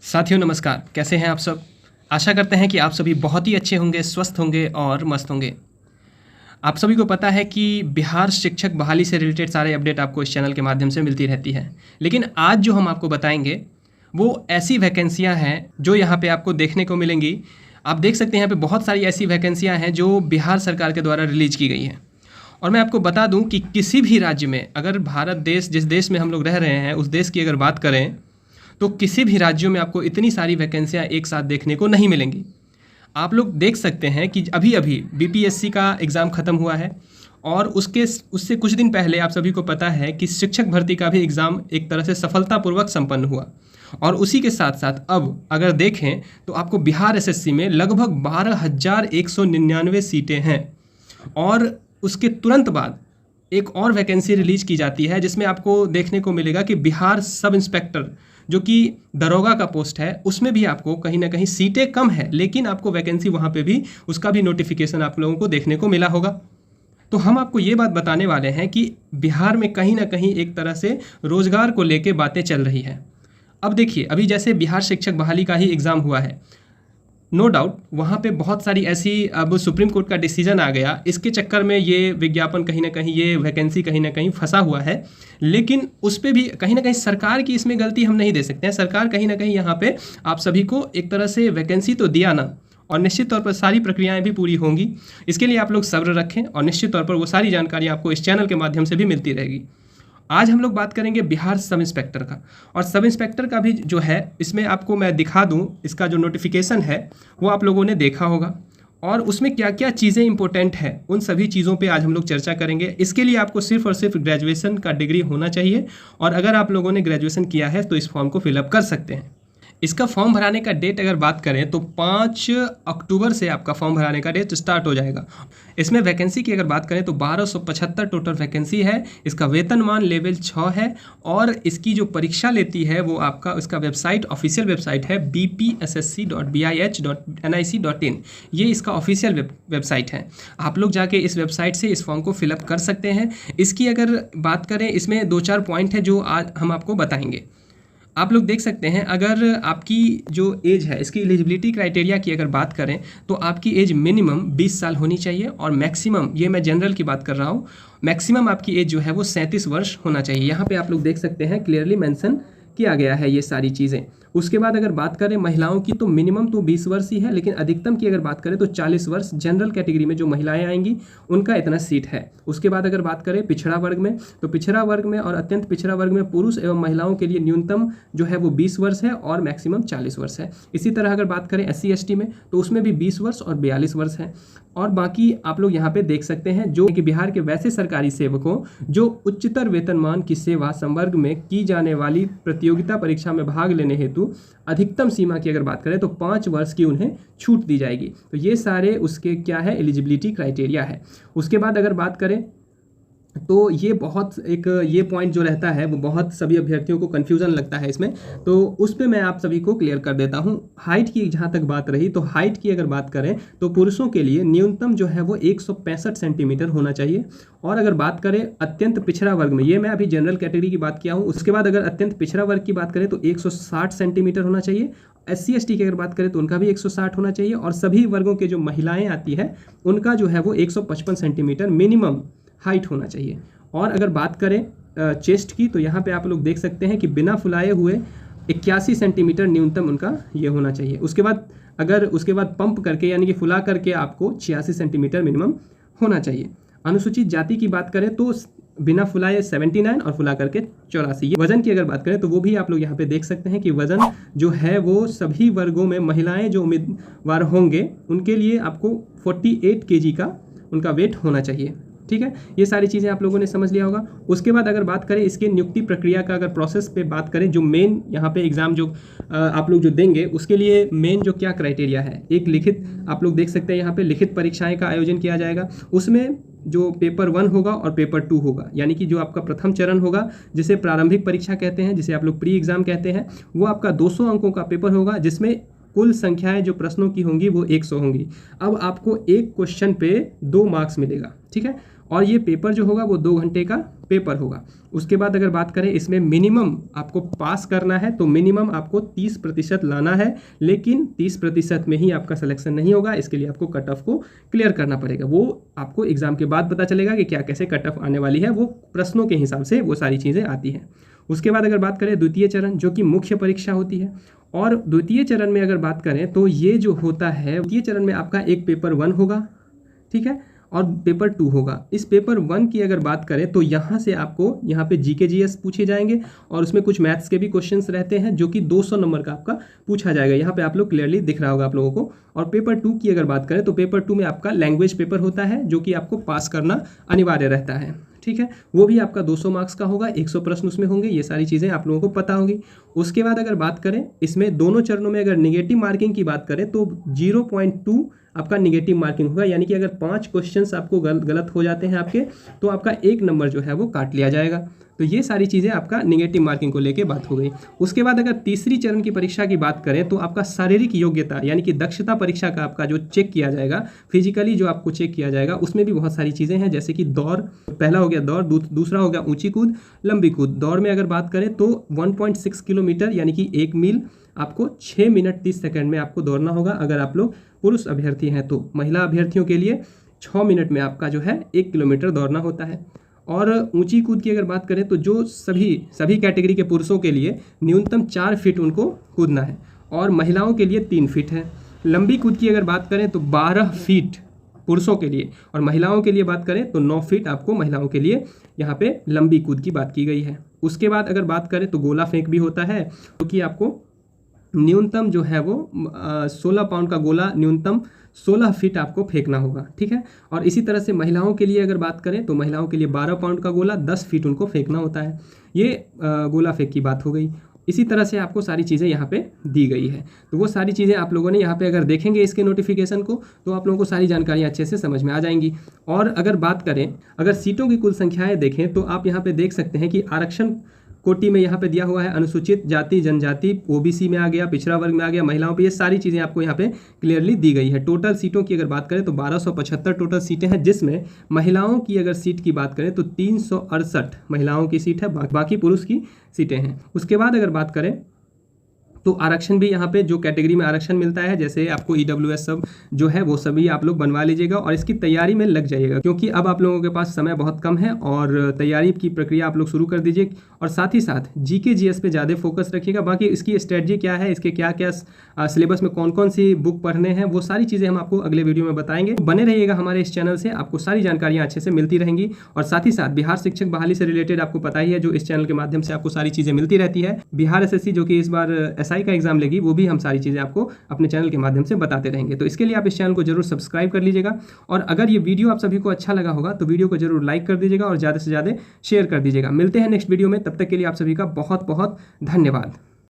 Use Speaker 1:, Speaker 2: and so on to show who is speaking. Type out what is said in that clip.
Speaker 1: साथियों नमस्कार, कैसे हैं आप सब? आशा करते हैं कि आप सभी बहुत ही अच्छे होंगे, स्वस्थ होंगे और मस्त होंगे। आप सभी को पता है कि बिहार शिक्षक बहाली से रिलेटेड सारे अपडेट आपको इस चैनल के माध्यम से मिलती रहती है। लेकिन आज जो हम आपको बताएंगे, वो ऐसी वैकेंसियाँ हैं जो यहाँ पे आपको देखने को मिलेंगी। आप देख सकते हैं यहाँ पे बहुत सारी ऐसी वैकेंसियाँ हैं जो बिहार सरकार के द्वारा रिलीज़ की गई हैं। और मैं आपको बता दूँ कि किसी भी राज्य में अगर भारत देश जिस देश में हम लोग रह रहे हैं, उस देश की अगर बात करें तो किसी भी राज्यों में आपको इतनी सारी वैकेंसियाँ एक साथ देखने को नहीं मिलेंगी। आप लोग देख सकते हैं कि अभी-अभी बीपीएससी का एग्ज़ाम ख़त्म हुआ है और उससे कुछ दिन पहले आप सभी को पता है कि शिक्षक भर्ती का भी एग्ज़ाम एक तरह से सफलतापूर्वक संपन्न हुआ। और उसी के साथ-साथ अब अगर देखें तो आपको बिहार एसएससी में लगभग 12,199 सीटें हैं और उसके तुरंत बाद एक और वैकेंसी रिलीज़ की जाती है जिसमें आपको देखने को मिलेगा कि बिहार सब इंस्पेक्टर जो कि दरोगा का पोस्ट है, उसमें भी आपको कहीं न कहीं सीटें कम है, लेकिन आपको वैकेंसी वहाँ पे भी उसका भी नोटिफिकेशन आप लोगों को देखने को मिला होगा। तो हम आपको ये बात बताने वाले हैं कि बिहार में कहीं न कहीं एक तरह से रोज़गार को लेके बातें चल रही हैं। अब देखिए, अभी जैसे बिहार शिक्षक बहाली का ही एग्ज़ाम हुआ है, नो डाउट वहाँ पे बहुत सारी ऐसी अब सुप्रीम कोर्ट का डिसीजन आ गया, इसके चक्कर में ये विज्ञापन कहीं न कहीं, ये वैकेंसी कहीं न कहीं फँसा हुआ है। लेकिन उस पे भी कहीं न कहीं सरकार की इसमें गलती हम नहीं दे सकते हैं। सरकार कहीं न कहीं यहाँ पे आप सभी को एक तरह से वैकेंसी तो दिया ना, और निश्चित तौर पर सारी प्रक्रियाएँ भी पूरी होंगी। इसके लिए आप लोग सब्र रखें और निश्चित तौर पर वो सारी जानकारी आपको इस चैनल के माध्यम से भी मिलती रहेगी। आज हम लोग बात करेंगे बिहार सब इंस्पेक्टर का, और सब इंस्पेक्टर का भी जो है, इसमें आपको मैं दिखा दूं, इसका जो नोटिफिकेशन है वो आप लोगों ने देखा होगा और उसमें क्या क्या चीज़ें इंपॉर्टेंट हैं, उन सभी चीज़ों पे आज हम लोग चर्चा करेंगे। इसके लिए आपको सिर्फ और सिर्फ ग्रेजुएशन का डिग्री होना चाहिए और अगर आप लोगों ने ग्रेजुएशन किया है तो इस फॉर्म को फिलअप कर सकते हैं। इसका फॉर्म भराने का डेट अगर बात करें तो 5 अक्टूबर से आपका फॉर्म भराने का डेट स्टार्ट हो जाएगा। इसमें वैकेंसी की अगर बात करें तो 1275 टोटल वैकेंसी है। इसका वेतनमान लेवल 6 है और इसकी जो परीक्षा लेती है वो आपका इसका वेबसाइट, ऑफिशियल वेबसाइट है bpssc.bih.nic.in। ये इसका ऑफिशियल वेबसाइट है। आप लोग जाके इस वेबसाइट से इस फॉर्म को फिलअप कर सकते हैं। इसकी अगर बात करें, इसमें 2-4 पॉइंट है जो आज हम आपको बताएंगे। आप लोग देख सकते हैं, अगर आपकी जो एज है, इसकी एलिजिबिलिटी क्राइटेरिया की अगर बात करें तो आपकी एज मिनिमम 20 साल होनी चाहिए और मैक्सिमम, ये मैं जनरल की बात कर रहा हूँ, मैक्सिमम आपकी एज जो है वो 37 वर्ष होना चाहिए। यहाँ पे आप लोग देख सकते हैं क्लियरली मेंशन किया गया है ये सारी चीज़ें। उसके बाद अगर बात करें महिलाओं की तो मिनिमम तो 20 वर्ष ही है, लेकिन अधिकतम की अगर बात करें तो 40 वर्ष जनरल कैटेगरी में जो महिलाएं आएंगी उनका इतना सीट है। उसके बाद अगर बात करें पिछड़ा वर्ग में, तो पिछड़ा वर्ग में और अत्यंत पिछड़ा वर्ग में पुरुष एवं महिलाओं के लिए न्यूनतम जो है वो 20 वर्ष है और मैक्सिमम 40 वर्ष है। इसी तरह अगर बात करें SC ST में तो उसमें भी 20 वर्ष और 42 वर्ष है। और बाकी आप लोग यहाँ पे देख सकते हैं जो कि बिहार के वैसे सरकारी सेवकों जो उच्चतर वेतनमान की सेवा संवर्ग में की जाने वाली प्रतियोगिता परीक्षा में भाग लेने हेतु अधिकतम सीमा की अगर बात करें तो 5 वर्ष की उन्हें छूट दी जाएगी। तो ये सारे उसके क्या है, एलिजिबिलिटी क्राइटेरिया है। उसके बाद अगर बात करें तो ये बहुत एक ये पॉइंट जो रहता है वो बहुत सभी अभ्यर्थियों को कन्फ्यूज़न लगता है इसमें, तो उस पर मैं आप सभी को क्लियर कर देता हूँ। हाइट की जहाँ तक बात रही तो हाइट की अगर बात करें तो पुरुषों के लिए न्यूनतम जो है वो 165 सेंटीमीटर होना चाहिए। और अगर बात करें अत्यंत पिछड़ा वर्ग में, ये मैं अभी जनरल कैटेगरी की बात किया हूँ, उसके बाद अगर अत्यंत पिछड़ा वर्ग की बात करें तो 160 सेंटीमीटर होना चाहिए। SC ST की अगर बात करें तो उनका भी 160 होना चाहिए और सभी वर्गों के जो महिलाएं आती है उनका जो है वो 155 सेंटीमीटर मिनिमम हाइट होना चाहिए। और अगर बात करें चेस्ट की तो यहाँ पे आप लोग देख सकते हैं कि बिना फुलाए हुए 81 सेंटीमीटर न्यूनतम उनका ये होना चाहिए। उसके बाद पंप करके यानी कि फुला करके आपको 86 सेंटीमीटर मिनिमम होना चाहिए। अनुसूचित जाति की बात करें तो बिना फुलाए 79 और फुला करके 84। वजन की अगर बात करें तो वो भी आप लोग यहाँ पे देख सकते हैं कि वजन जो है वो सभी वर्गों में महिलाएं जो उम्मीदवार होंगे उनके लिए आपको 48 kg का उनका वेट होना चाहिए। ठीक है, ये सारी चीज़ें आप लोगों ने समझ लिया होगा। उसके बाद अगर बात करें इसके नियुक्ति प्रक्रिया का, अगर प्रोसेस पे बात करें, जो मेन यहाँ पे एग्ज़ाम जो आप लोग जो देंगे उसके लिए मेन जो क्या क्राइटेरिया है, एक लिखित आप लोग देख सकते हैं यहाँ पे लिखित परीक्षाएं का आयोजन किया जाएगा। उसमें जो पेपर 1 होगा और पेपर 2 होगा, यानी कि जो आपका प्रथम चरण होगा जिसे प्रारंभिक परीक्षा कहते हैं, जिसे आप लोग प्री एग्ज़ाम कहते हैं, वो आपका 200 अंकों का पेपर होगा जिसमें कुल संख्याएं जो प्रश्नों की होंगी वो 100 होंगी। अब आपको एक क्वेश्चन पे 2 मार्क्स मिलेगा। ठीक है, और ये पेपर जो होगा वो 2 घंटे का पेपर होगा। उसके बाद अगर बात करें इसमें मिनिमम आपको पास करना है तो मिनिमम आपको 30% लाना है, लेकिन 30% में ही आपका सिलेक्शन नहीं होगा, इसके लिए आपको कट ऑफ को क्लियर करना पड़ेगा। वो आपको एग्जाम के बाद पता चलेगा कि क्या कैसे कट ऑफ आने वाली है, वो प्रश्नों के हिसाब से वो सारी चीज़ें आती हैं। उसके बाद अगर बात करें द्वितीय चरण जो कि मुख्य परीक्षा होती है, और द्वितीय चरण में अगर बात करें तो ये जो होता है द्वितीय चरण में आपका एक पेपर 1 होगा, ठीक है, और पेपर 2 होगा। इस पेपर 1 की अगर बात करें तो यहाँ से आपको यहाँ पे जीके जीएस पूछे जाएंगे और उसमें कुछ मैथ्स के भी क्वेश्चंस रहते हैं जो कि 200 नंबर का आपका पूछा जाएगा। यहाँ पे आप लोग क्लियरली दिख रहा होगा आप लोगों को। और पेपर 2 की अगर बात करें तो पेपर 2 में आपका लैंग्वेज पेपर होता है जो कि आपको पास करना अनिवार्य रहता है, ठीक है। वो भी आपका 200 मार्क्स का होगा, 100 प्रश्न उसमें होंगे, ये सारी चीज़ें आप लोगों को पता होगी। उसके बाद अगर बात करें इसमें दोनों चरणों में अगर निगेटिव मार्किंग की बात करें तो 0.2 आपका निगेटिव मार्किंग होगा, यानी कि अगर 5 क्वेश्चंस आपको गलत हो जाते हैं आपके तो आपका 1 नंबर जो है वो काट लिया जाएगा। तो ये सारी चीज़ें आपका निगेटिव मार्किंग को लेके बात हो गई। उसके बाद अगर तीसरी चरण की परीक्षा की बात करें तो आपका शारीरिक योग्यता यानी कि दक्षता परीक्षा का आपका जो चेक किया जाएगा, फिजिकली जो आपको चेक किया जाएगा, उसमें भी बहुत सारी चीज़ें हैं, जैसे कि दौड़, पहला हो गया दौड़, दूसरा हो गया ऊंची कूद, लंबी कूद। दौड़ में अगर बात करें तो 1.6 किलोमीटर यानी कि 1 मील आपको 6 मिनट 30 सेकंड में आपको दौड़ना होगा अगर आप लोग पुरुष अभ्यर्थी हैं तो। महिला अभ्यर्थियों के लिए 6 मिनट में आपका जो है 1 किलोमीटर दौड़ना होता है। और ऊंची कूद की अगर बात करें तो जो सभी कैटेगरी के पुरुषों के लिए न्यूनतम 4 फीट उनको कूदना है और महिलाओं के लिए 3 फीट है। लंबी कूद की अगर बात करें तो 12 फीट पुरुषों के लिए और महिलाओं के लिए बात करें तो 9 फीट आपको महिलाओं के लिए यहाँ पे लंबी कूद की बात की गई है। उसके बाद अगर बात करें तो गोला फेंक भी होता है, क्योंकि आपको न्यूनतम जो है वो 16 पाउंड का गोला न्यूनतम 16 फीट आपको फेंकना होगा, ठीक है। और इसी तरह से महिलाओं के लिए अगर बात करें तो महिलाओं के लिए 12 पाउंड का गोला 10 फीट उनको फेंकना होता है। ये गोला फेंक की बात हो गई। इसी तरह से आपको सारी चीज़ें यहाँ पे दी गई है। तो वो सारी चीज़ें आप लोगों ने यहाँ पे अगर देखेंगे इसके नोटिफिकेशन को तो आप लोगों को सारी जानकारियाँ अच्छे से समझ में आ जाएंगी। और अगर बात करें, अगर सीटों की कुल संख्याएँ देखें तो आप यहाँ पे देख सकते हैं कि आरक्षण कोटि में यहाँ पे दिया हुआ है अनुसूचित जाति जनजाति, ओबीसी में आ गया, पिछड़ा वर्ग में आ गया, महिलाओं पे, ये सारी चीज़ें आपको यहाँ पे क्लियरली दी गई है। टोटल सीटों की अगर बात करें तो 1275 टोटल सीटें हैं, जिसमें महिलाओं की अगर सीट की बात करें तो 368 महिलाओं की सीट है, बाकी पुरुष की सीटें हैं। उसके बाद अगर बात करें तो आरक्षण भी यहाँ पे जो कैटेगरी में आरक्षण मिलता है, जैसे आपको ईडब्ल्यूएस सब जो है वो सभी आप लोग बनवा लीजिएगा और इसकी तैयारी में लग जाइएगा, क्योंकि अब आप लोगों के पास समय बहुत कम है और तैयारी की प्रक्रिया आप लोग शुरू कर दीजिए। और साथ ही साथ जीके जीएस पे ज़्यादा फोकस रखिएगा। बाकी इसकी स्ट्रेटजी क्या है, इसके क्या क्या सिलेबस में कौन कौन सी बुक पढ़ने हैं, वो सारी चीज़ें हम आपको अगले वीडियो में बताएंगे। बने रहिएगा हमारे इस चैनल से, आपको सारी जानकारियाँ अच्छे से मिलती रहेंगी। और साथ ही साथ बिहार शिक्षक बहाली से रिलेटेड आपको पता ही है, जो इस चैनल के माध्यम से आपको सारी चीज़ें मिलती रहती है। बिहार एसएससी जो कि इस बार एसआई का एग्जाम लेगी, वो भी हम सारी चीज़ें आपको अपने चैनल के माध्यम से बताते रहेंगे। तो इसके लिए आप इस चैनल को जरूर सब्सक्राइब कर लीजिएगा। और अगर ये वीडियो आप सभी को अच्छा लगा होगा तो वीडियो को जरूर लाइक कर दीजिएगा और ज़्यादा से ज़्यादा शेयर कर दीजिएगा। मिलते हैं नेक्स्ट वीडियो में, तब तक के लिए आप सभी का बहुत बहुत धन्यवाद।